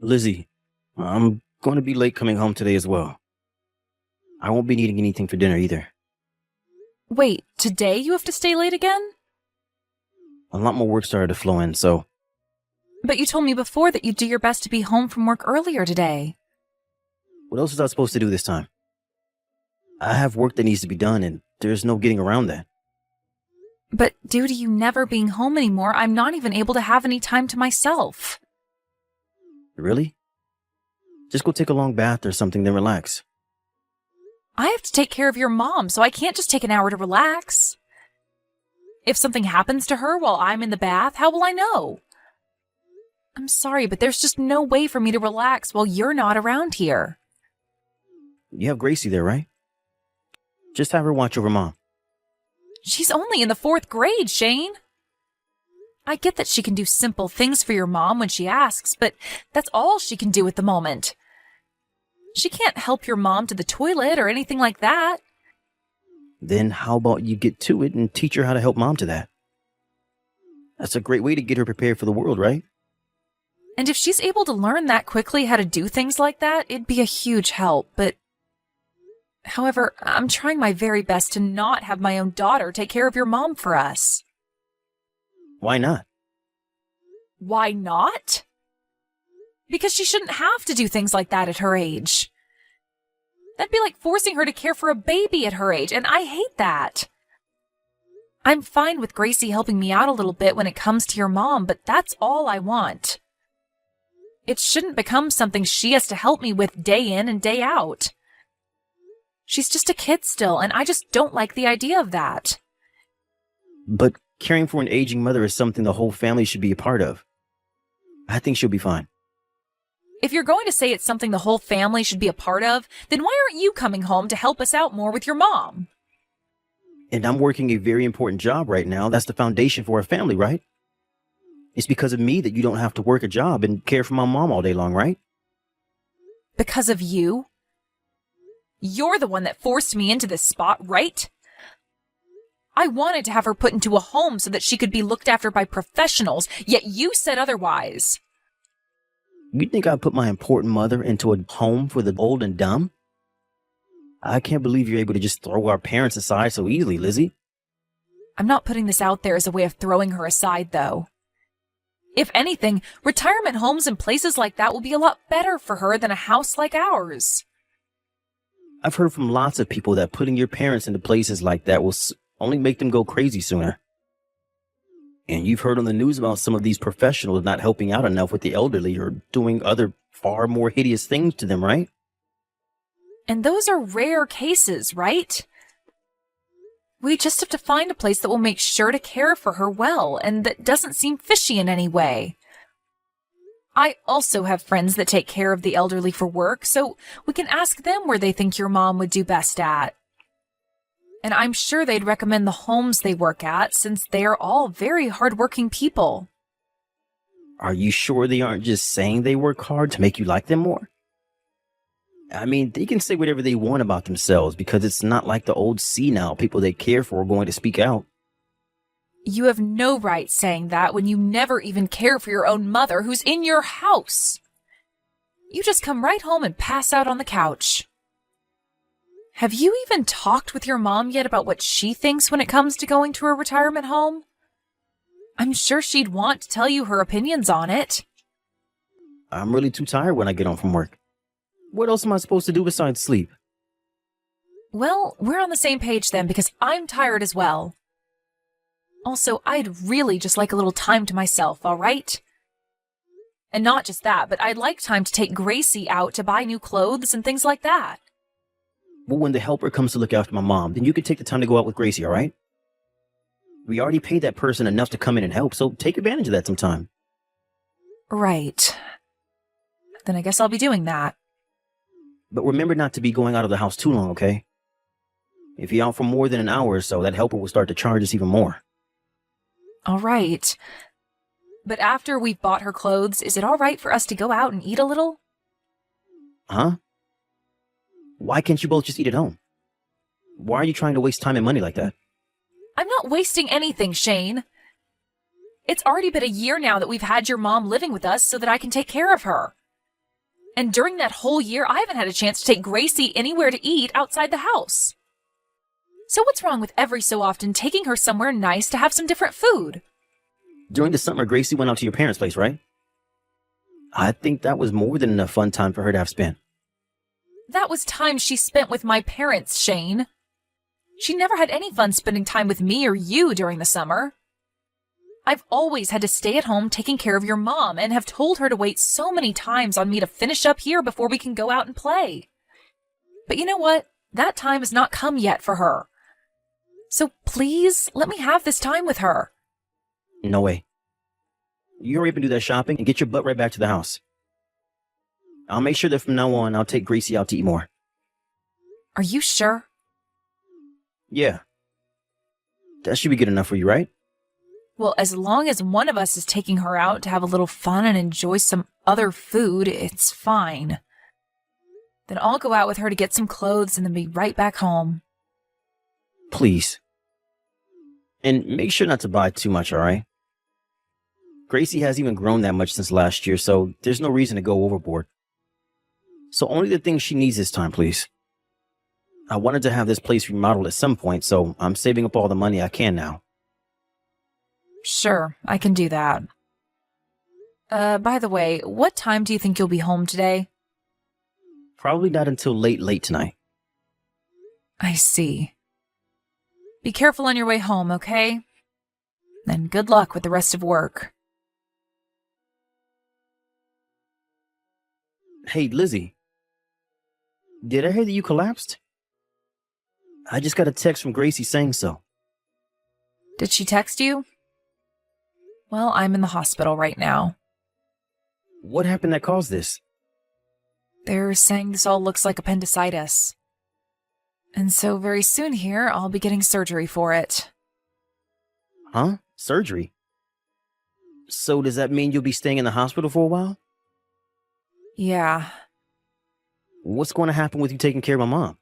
Lizzie, I'm going to be late coming home today as well. I won't be needing anything for dinner either. Wait, today you have to stay late again? A lot more work started to flow in, so But you told me before that you'd do your best to be home from work earlier today. what else was I supposed to do this time? I have work that needs to be done, and there's no getting around that. But due to you never being home anymore, I'm not even able to have any time to myself. Really? Just go take a long bath or something, then relax. I have to take care of your mom, so I can't just take an hour to relax. If something happens to her while I'm in the bath, how will I know? I'm sorry, but there's just no way for me to relax while you're not around here. You have Gracie there, right? Just have her watch over Mom. She's only in the 4th grade, Shane. I get that she can do simple things for your mom when she asks, but that's all she can do at the moment. She can't help your mom to the toilet or anything like that. Then how about you get to it and teach her how to help Mom to that? That's a great way to get her prepared for the world, right? And if she's able to learn that quickly how to do things like that, it'd be a huge help, but... However, I'm trying my very best to not have my own daughter take care of your mom for us. Why not? Why not? Because she shouldn't have to do things like that at her age. That'd be like forcing her to care for a baby at her age, and I hate that. I'm fine with Gracie helping me out a little bit when it comes to your mom, but that's all I want. It shouldn't become something she has to help me with day in and day out. She's just a kid still, and I just don't like the idea of that. But caring for an aging mother is something the whole family should be a part of. I think she'll be fine. If you're going to say it's something the whole family should be a part of, then why aren't you coming home to help us out more with your mom? And I'm working a very important job right now. That's the foundation for our family, right? It's because of me that you don't have to work a job and care for my mom all day long, right? Because of you? You're the one that forced me into this spot, right? I wanted to have her put into a home so that she could be looked after by professionals, yet you said otherwise. You think I put my important mother into a home for the old and dumb? I can't believe you're able to just throw our parents aside so easily, Lizzie. I'm not putting this out there as a way of throwing her aside, though. If anything, retirement homes and places like that will be a lot better for her than a house like ours. I've heard from lots of people that putting your parents into places like that will only make them go crazy sooner. And you've heard on the news about some of these professionals not helping out enough with the elderly or doing other far more hideous things to them, right? And those are rare cases, right? We just have to find a place that will make sure to care for her well and that doesn't seem fishy in any way. I also have friends that take care of the elderly for work, so we can ask them where they think your mom would do best at. And I'm sure they'd recommend the homes they work at since they are all very hardworking people. Are you sure they aren't just saying they work hard to make you like them more? I mean, they can say whatever they want about themselves because it's not like the old senile people they care for are going to speak out. You have no right saying that when you never even care for your own mother who's in your house. You just come right home and pass out on the couch. Have you even talked with your mom yet about what she thinks when it comes to going to a retirement home? I'm sure she'd want to tell you her opinions on it. I'm really too tired when I get home from work. What else am I supposed to do besides sleep? Well, we're on the same page then because I'm tired as well. Also, I'd really just like a little time to myself, all right? And not just that, but I'd like time to take Gracie out to buy new clothes and things like that. Well, when the helper comes to look after my mom, then you can take the time to go out with Gracie, all right? We already paid that person enough to come in and help, so take advantage of that sometime. Right. Then I guess I'll be doing that. But remember not to be going out of the house too long, okay? If you're out for more than an hour or so, that helper will start to charge us even more. All right. But after we've bought her clothes, is it all right for us to go out and eat a little? Huh? Why can't you both just eat at home? Why are you trying to waste time and money like that? I'm not wasting anything, Shane. It's already been a year now that we've had your mom living with us so that I can take care of her. And during that whole year, I haven't had a chance to take Gracie anywhere to eat outside the house. So what's wrong with every so often taking her somewhere nice to have some different food? During the summer, Gracie went out to your parents' place, right? I think that was more than enough fun time for her to have spent. That was time she spent with my parents, Shane. She never had any fun spending time with me or you during the summer. I've always had to stay at home taking care of your mom and have told her to wait so many times on me to finish up here before we can go out and play. But you know what? That time has not come yet for her. So please, let me have this time with her. No way. You hurry up and do that shopping and get your butt right back to the house. I'll make sure that from now on, I'll take Gracie out to eat more. Are you sure? Yeah. That should be good enough for you, right? Well, as long as one of us is taking her out to have a little fun and enjoy some other food, it's fine. Then I'll go out with her to get some clothes and then be right back home. Please. And make sure not to buy too much, all right? Gracie hasn't even grown that much since last year, so there's no reason to go overboard. So only the things she needs this time, please. I wanted to have this place remodeled at some point, so I'm saving up all the money I can now. Sure, I can do that. By the way, what time do you think you'll be home today? Probably not until late tonight. I see. Be careful on your way home, okay? And good luck with the rest of work. Hey, Lizzie. Did I hear that you collapsed? I just got a text from Gracie saying so. Did she text you? Well, I'm in the hospital right now. What happened that caused this? They're saying this all looks like appendicitis. And so very soon here, I'll be getting surgery for it. Huh? Surgery? So does that mean you'll be staying in the hospital for a while? Yeah. What's going to happen with you taking care of my mom?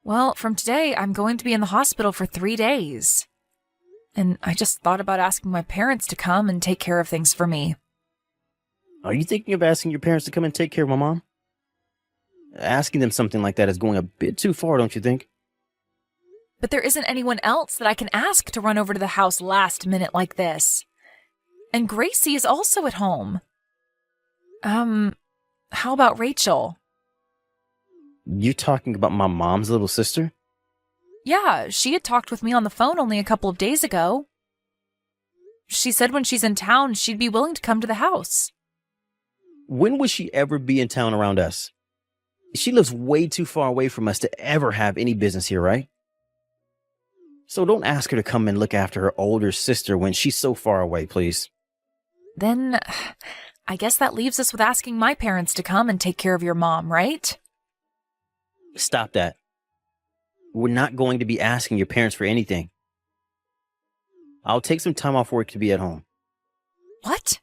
Well, from today, I'm going to be in the hospital for 3 days. And I just thought about asking my parents to come and take care of things for me. Are you thinking of asking your parents to come and take care of my mom? Asking them something like that is going a bit too far, don't you think? But there isn't anyone else that I can ask to run over to the house last minute like this. And Gracie is also at home. How about Rachel? You're talking about my mom's little sister? Yeah, she had talked with me on the phone only a couple of days ago. She said when she's in town, she'd be willing to come to the house. When would she ever be in town around us? She lives way too far away from us to ever have any business here, right? So don't ask her to come and look after her older sister when she's so far away, please. Then, I guess that leaves us with asking my parents to come and take care of your mom, right? Stop that. We're not going to be asking your parents for anything. I'll take some time off work to be at home. What?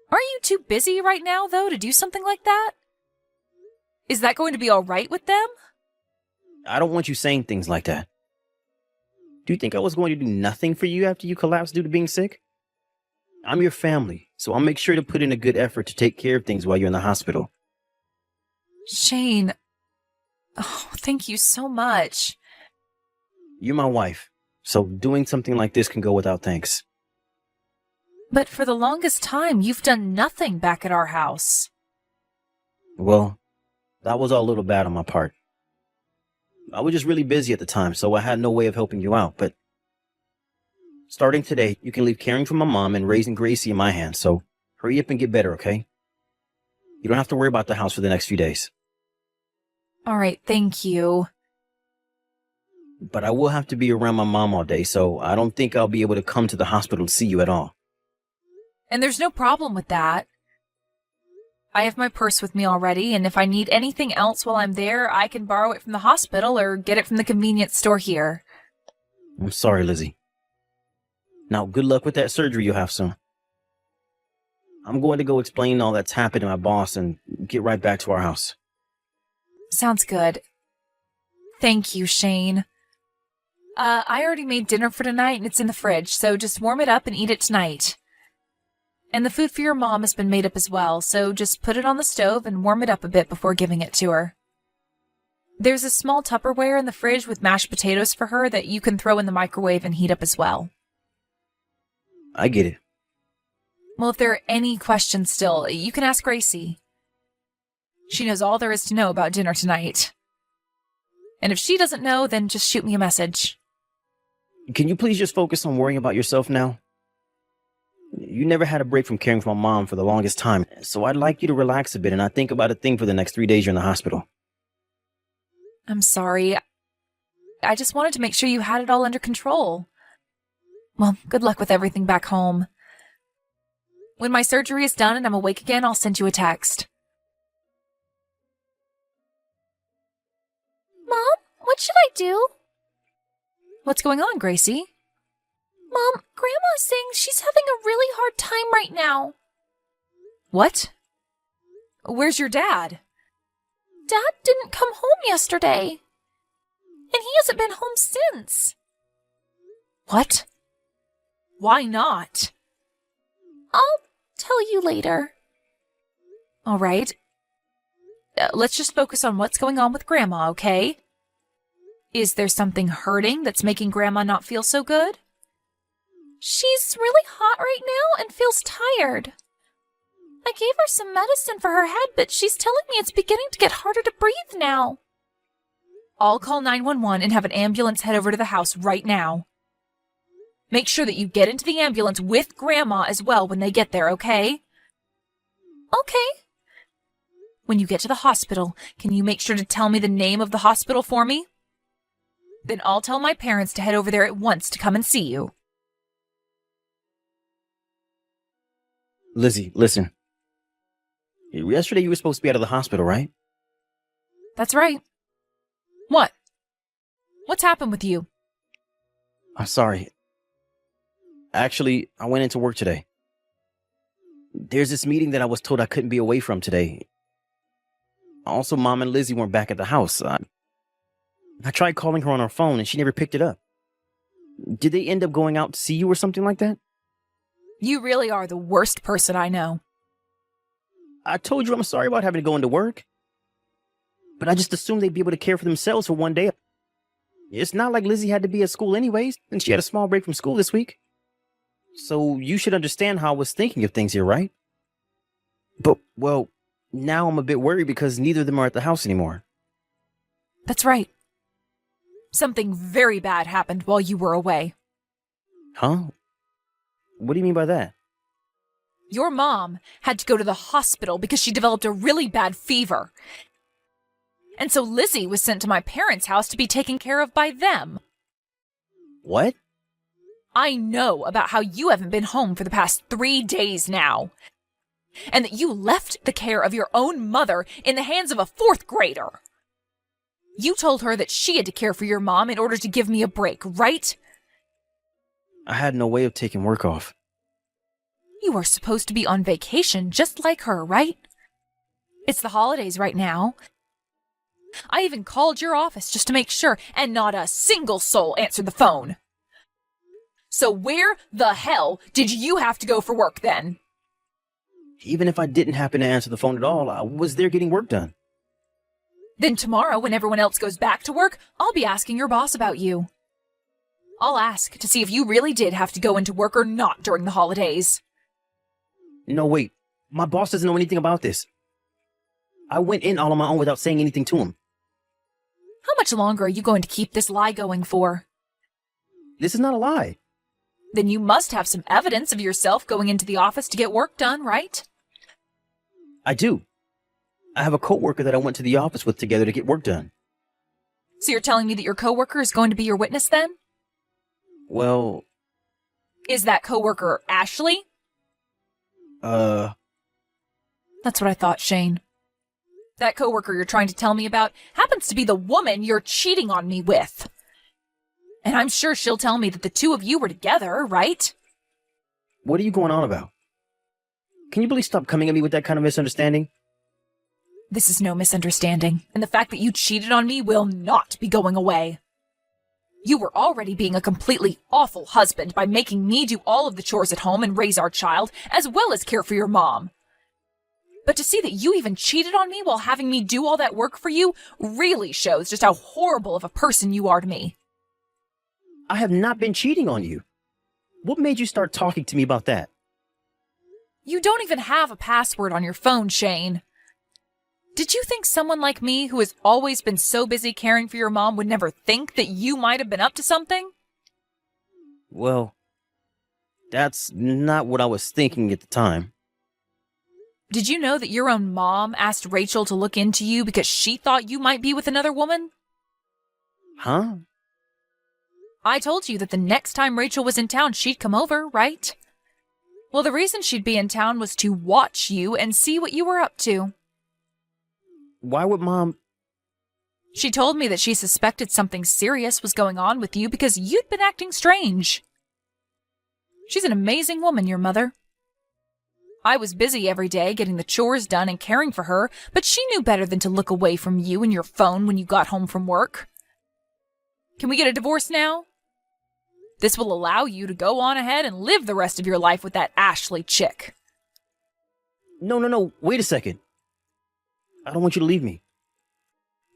Aren't you too busy right now, though, to do something like that? Is that going to be all right with them? I don't want you saying things like that. Do you think I was going to do nothing for you after you collapsed due to being sick? I'm your family, so I'll make sure to put in a good effort to take care of things while you're in the hospital. Shane. Oh, thank you so much. You're my wife, so doing something like this can go without thanks. But for the longest time, you've done nothing back at our house. Well, that was all a little bad on my part. I was just really busy at the time, so I had no way of helping you out, but starting today, you can leave caring for my mom and raising Gracie in my hands, so hurry up and get better, okay? You don't have to worry about the house for the next few days. All right, thank you. But I will have to be around my mom all day, so I don't think I'll be able to come to the hospital to see you at all. And there's no problem with that. I have my purse with me already, and if I need anything else while I'm there, I can borrow it from the hospital or get it from the convenience store here. I'm sorry, Lizzie. Now, good luck with that surgery you'll have soon. I'm going to go explain all that's happened to my boss and get right back to our house. Sounds good. Thank you, Shane. I already made dinner for tonight and it's in the fridge, so just warm it up and eat it tonight. And the food for your mom has been made up as well, so just put it on the stove and warm it up a bit before giving it to her. There's a small Tupperware in the fridge with mashed potatoes for her that you can throw in the microwave and heat up as well. I get it. Well, if there are any questions still, you can ask Gracie. She knows all there is to know about dinner tonight. And if she doesn't know, then just shoot me a message. Can you please just focus on worrying about yourself now? You never had a break from caring for my mom for the longest time, so I'd like you to relax a bit and not think about a thing for the next 3 days you're in the hospital. I'm sorry. I just wanted to make sure you had it all under control. Well, good luck with everything back home. When my surgery is done and I'm awake again, I'll send you a text. Mom, what should I do? What's going on, Gracie? Mom, Grandma's saying she's having a really hard time right now. What? Where's your dad? Dad didn't come home yesterday. And he hasn't been home since. What? Why not? I'll tell you later. All right. Let's just focus on what's going on with Grandma, okay? Is there something hurting that's making Grandma not feel so good? She's really hot right now and feels tired. I gave her some medicine for her head, but she's telling me it's beginning to get harder to breathe now. I'll call 911 and have an ambulance head over to the house right now. Make sure that you get into the ambulance with Grandma as well when they get there, okay? Okay. When you get to the hospital, can you make sure to tell me the name of the hospital for me? Then I'll tell my parents to head over there at once to come and see you. Lizzie, listen. Yesterday you were supposed to be out of the hospital, right? That's right. What? What's happened with you? I'm sorry. Actually, I went into work today. There's this meeting that I was told I couldn't be away from today. Also, Mom and Lizzie weren't back at the house. I tried calling her on her phone and she never picked it up. Did they end up going out to see you or something like that? You really are the worst person I know. I told you I'm sorry about having to go into work. But I just assumed they'd be able to care for themselves for one day. It's not like Lizzie had to be at school anyways, and she had a small break from school this week. So you should understand how I was thinking of things here, right? But, well, now I'm a bit worried because neither of them are at the house anymore. That's right. Something very bad happened while you were away. Huh? What do you mean by that? Your mom had to go to the hospital because she developed a really bad fever. And so Lizzie was sent to my parents' house to be taken care of by them. What? I know about how you haven't been home for the past 3 days now. And that you left the care of your own mother in the hands of a 4th grader. You told her that she had to care for your mom in order to give me a break, right? I had no way of taking work off. You are supposed to be on vacation just like her, right? It's the holidays right now. I even called your office just to make sure, and not a single soul answered the phone. So where the hell did you have to go for work then? Even if I didn't happen to answer the phone at all, I was there getting work done. Then tomorrow, when everyone else goes back to work, I'll be asking your boss about you. I'll ask to see if you really did have to go into work or not during the holidays. No, wait. My boss doesn't know anything about this. I went in all on my own without saying anything to him. How much longer are you going to keep this lie going for? This is not a lie. Then you must have some evidence of yourself going into the office to get work done, right? I do. I have a coworker that I went to the office with together to get work done. So you're telling me that your coworker is going to be your witness then? Well... Is that coworker Ashley? That's what I thought, Shane. That coworker you're trying to tell me about happens to be the woman you're cheating on me with. And I'm sure she'll tell me that the two of you were together, right? What are you going on about? Can you please stop coming at me with that kind of misunderstanding? This is no misunderstanding, and the fact that you cheated on me will not be going away. You were already being a completely awful husband by making me do all of the chores at home and raise our child, as well as care for your mom. But to see that you even cheated on me while having me do all that work for you really shows just how horrible of a person you are to me. I have not been cheating on you. What made you start talking to me about that? You don't even have a password on your phone, Shane. Did you think someone like me, who has always been so busy caring for your mom, would never think that you might have been up to something? Well, that's not what I was thinking at the time. Did you know that your own mom asked Rachel to look into you because she thought you might be with another woman? Huh? I told you that the next time Rachel was in town, she'd come over, right? Well, the reason she'd be in town was to watch you and see what you were up to. Why would Mom... She told me that she suspected something serious was going on with you because you'd been acting strange. She's an amazing woman, your mother. I was busy every day getting the chores done and caring for her, but she knew better than to look away from you and your phone when you got home from work. Can we get a divorce now? This will allow you to go on ahead and live the rest of your life with that Ashley chick. No, wait a second. I don't want you to leave me.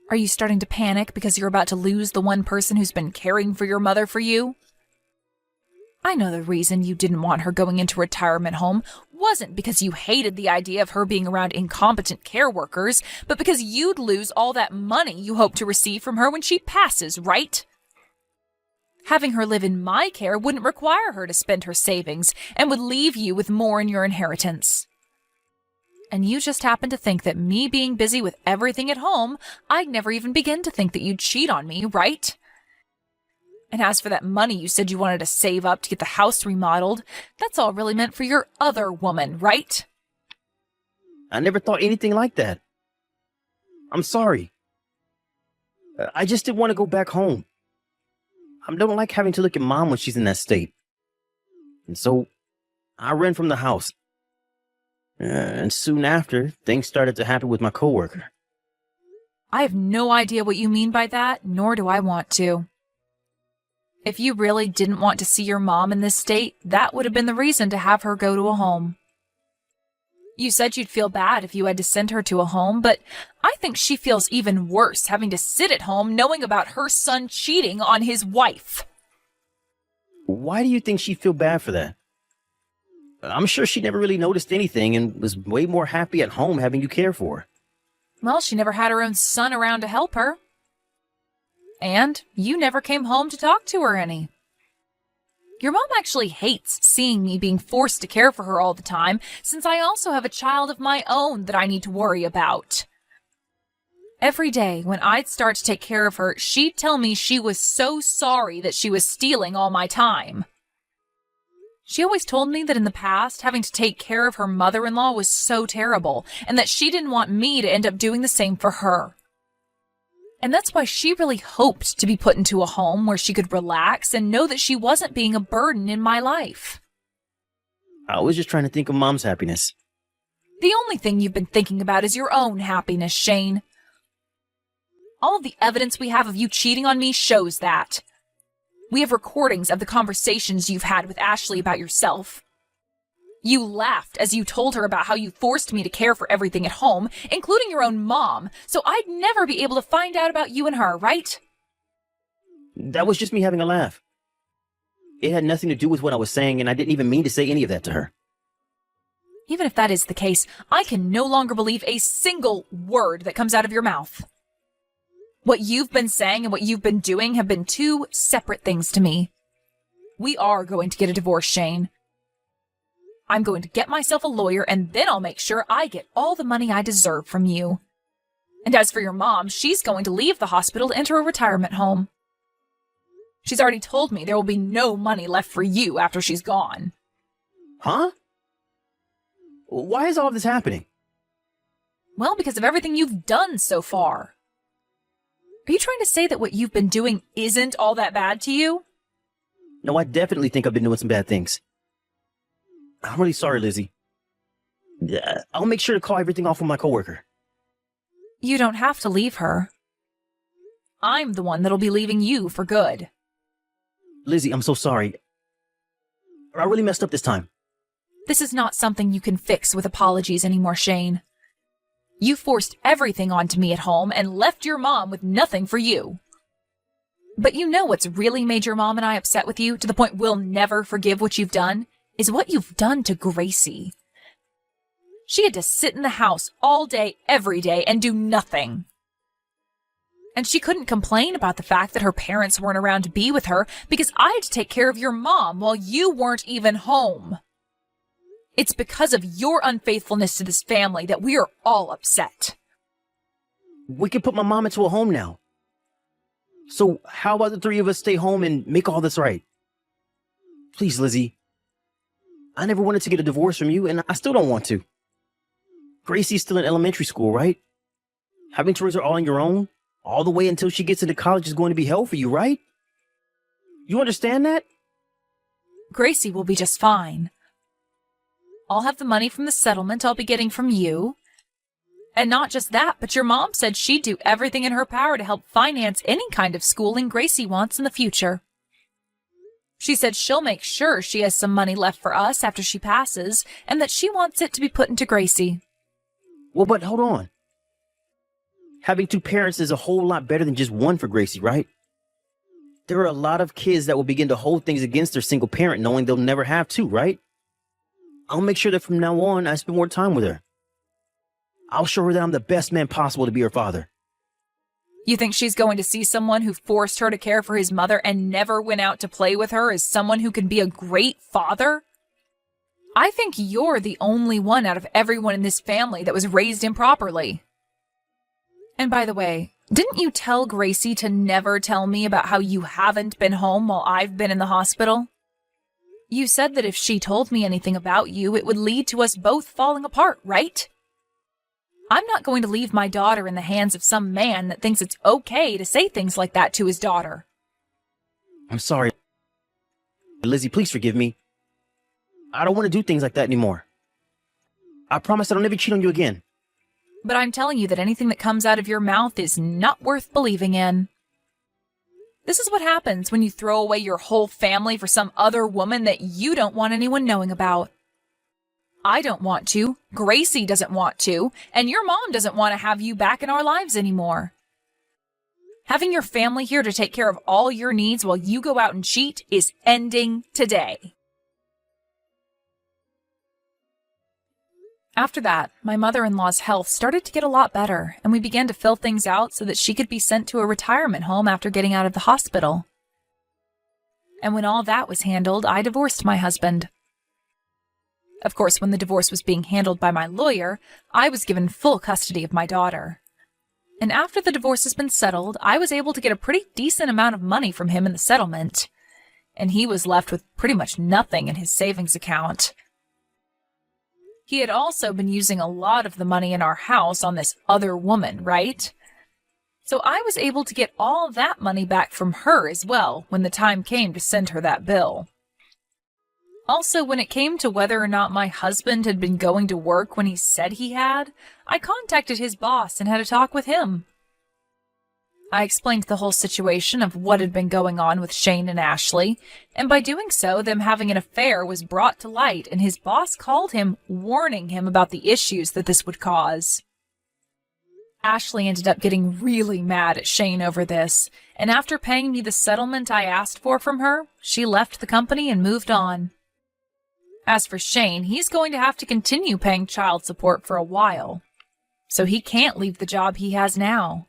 Are you starting to panic because you're about to lose the one person who's been caring for your mother for you? I know the reason you didn't want her going into retirement home wasn't because you hated the idea of her being around incompetent care workers, but because you'd lose all that money you hope to receive from her when she passes, right? Having her live in my care wouldn't require her to spend her savings and would leave you with more in your inheritance. And you just happen to think that me being busy with everything at home, I'd never even begin to think that you'd cheat on me, right? And as for that money you said you wanted to save up to get the house remodeled, that's all really meant for your other woman, right? I never thought anything like that. I'm sorry. I just didn't want to go back home. I don't like having to look at Mom when she's in that state. And so I ran from the house. And soon after, things started to happen with my coworker. I have no idea what you mean by that, nor do I want to. If you really didn't want to see your mom in this state, that would have been the reason to have her go to a home. You said you'd feel bad if you had to send her to a home, but I think she feels even worse having to sit at home knowing about her son cheating on his wife. Why do you think she'd feel bad for that? I'm sure she never really noticed anything and was way more happy at home having you care for her. Well, she never had her own son around to help her. And you never came home to talk to her any. Your mom actually hates seeing me being forced to care for her all the time, since I also have a child of my own that I need to worry about. Every day, when I'd start to take care of her, she'd tell me she was so sorry that she was stealing all my time. She always told me that in the past, having to take care of her mother-in-law was so terrible, and that she didn't want me to end up doing the same for her. And that's why she really hoped to be put into a home where she could relax and know that she wasn't being a burden in my life. I was just trying to think of Mom's happiness. The only thing you've been thinking about is your own happiness, Shane. All of the evidence we have of you cheating on me shows that. We have recordings of the conversations you've had with Ashley about yourself. You laughed as you told her about how you forced me to care for everything at home, including your own mom, so I'd never be able to find out about you and her, right? That was just me having a laugh. It had nothing to do with what I was saying, and I didn't even mean to say any of that to her. Even if that is the case, I can no longer believe a single word that comes out of your mouth. What you've been saying and what you've been doing have been two separate things to me. We are going to get a divorce, Shane. I'm going to get myself a lawyer, and then I'll make sure I get all the money I deserve from you. And as for your mom, she's going to leave the hospital to enter a retirement home. She's already told me there will be no money left for you after she's gone. Huh? Why is all this happening? Well, because of everything you've done so far. Are you trying to say that what you've been doing isn't all that bad to you? No, I definitely think I've been doing some bad things. I'm really sorry, Lizzie. I'll make sure to call everything off with my coworker. You don't have to leave her. I'm the one that'll be leaving you for good. Lizzie, I'm so sorry. I really messed up this time. This is not something you can fix with apologies anymore, Shane. You forced everything onto me at home and left your mom with nothing for you. But you know what's really made your mom and I upset with you to the point we'll never forgive what you've done? Is what you've done to Gracie. She had to sit in the house all day, every day, and do nothing. And she couldn't complain about the fact that her parents weren't around to be with her because I had to take care of your mom while you weren't even home. It's because of your unfaithfulness to this family that we are all upset. We can put my mom into a home now. So how about the three of us stay home and make all this right? Please, Lizzie. I never wanted to get a divorce from you, and I still don't want to. Gracie's still in elementary school, right? Having to raise her all on your own, all the way until she gets into college is going to be hell for you, right? You understand that? Gracie will be just fine. I'll have the money from the settlement I'll be getting from you. And not just that, but your mom said she'd do everything in her power to help finance any kind of schooling Gracie wants in the future. She said she'll make sure she has some money left for us after she passes, and that she wants it to be put into Gracie. Well, but hold on. Having two parents is a whole lot better than just one for Gracie, right? There are a lot of kids that will begin to hold things against their single parent knowing they'll never have two, right? I'll make sure that from now on I spend more time with her. I'll show her that I'm the best man possible to be her father. You think she's going to see someone who forced her to care for his mother and never went out to play with her as someone who can be a great father? I think you're the only one out of everyone in this family that was raised improperly. And by the way, didn't you tell Gracie to never tell me about how you haven't been home while I've been in the hospital? You said that if she told me anything about you, it would lead to us both falling apart, right? I'm not going to leave my daughter in the hands of some man that thinks it's okay to say things like that to his daughter. I'm sorry. Lizzie, please forgive me. I don't want to do things like that anymore. I promise I'll never cheat on you again. But I'm telling you that anything that comes out of your mouth is not worth believing in. This is what happens when you throw away your whole family for some other woman that you don't want anyone knowing about. I don't want to, Gracie doesn't want to, and your mom doesn't want to have you back in our lives anymore. Having your family here to take care of all your needs while you go out and cheat is ending today. After that, my mother-in-law's health started to get a lot better, and we began to fill things out so that she could be sent to a retirement home after getting out of the hospital. And when all that was handled, I divorced my husband. Of course, when the divorce was being handled by my lawyer, I was given full custody of my daughter. And after the divorce has been settled, I was able to get a pretty decent amount of money from him in the settlement. And he was left with pretty much nothing in his savings account. He had also been using a lot of the money in our house on this other woman, right? So I was able to get all that money back from her as well when the time came to send her that bill. Also, when it came to whether or not my husband had been going to work when he said he had, I contacted his boss and had a talk with him. I explained the whole situation of what had been going on with Shane and Ashley, and by doing so, them having an affair was brought to light, and his boss called him, warning him about the issues that this would cause. Ashley ended up getting really mad at Shane over this, and after paying me the settlement I asked for from her, she left the company and moved on. As for Shane, he's going to have to continue paying child support for a while, so he can't leave the job he has now.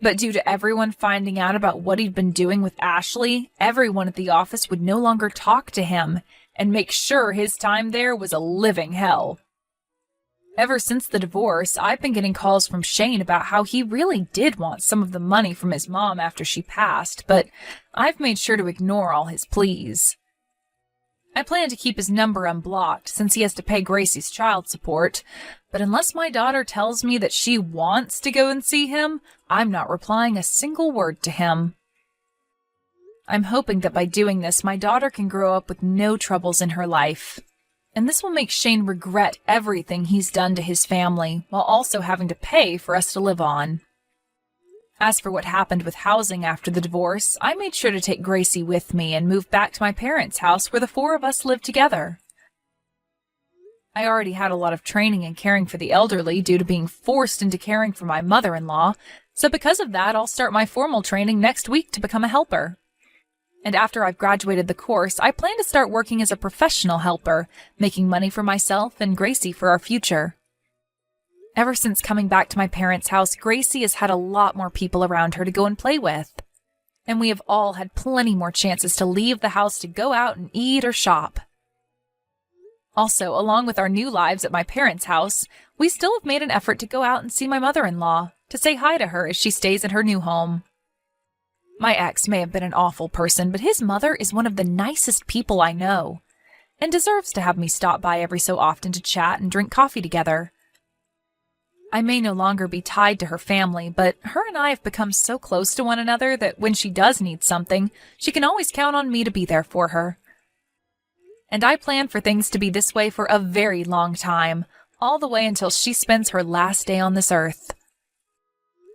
But due to everyone finding out about what he'd been doing with Ashley, everyone at the office would no longer talk to him and make sure his time there was a living hell. Ever since the divorce, I've been getting calls from Shane about how he really did want some of the money from his mom after she passed, but I've made sure to ignore all his pleas. I plan to keep his number unblocked since he has to pay Gracie's child support, but unless my daughter tells me that she wants to go and see him, I'm not replying a single word to him. I'm hoping that by doing this, my daughter can grow up with no troubles in her life. And this will make Shane regret everything he's done to his family, while also having to pay for us to live on. As for what happened with housing after the divorce, I made sure to take Gracie with me and move back to my parents' house where the four of us lived together. I already had a lot of training in caring for the elderly due to being forced into caring for my mother-in-law, so because of that, I'll start my formal training next week to become a helper. And after I've graduated the course, I plan to start working as a professional helper, making money for myself and Gracie for our future. Ever since coming back to my parents' house, Gracie has had a lot more people around her to go and play with. And we have all had plenty more chances to leave the house to go out and eat or shop. Also, along with our new lives at my parents' house, we still have made an effort to go out and see my mother-in-law, to say hi to her as she stays in her new home. My ex may have been an awful person, but his mother is one of the nicest people I know, and deserves to have me stop by every so often to chat and drink coffee together. I may no longer be tied to her family, but her and I have become so close to one another that when she does need something, she can always count on me to be there for her. And I plan for things to be this way for a very long time, all the way until she spends her last day on this earth.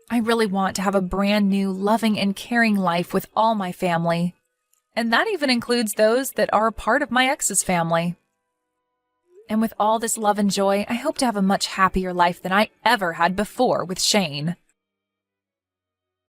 I really want to have a brand new, loving and caring life with all my family, and that even includes those that are a part of my ex's family. And with all this love and joy, I hope to have a much happier life than I ever had before with Shane.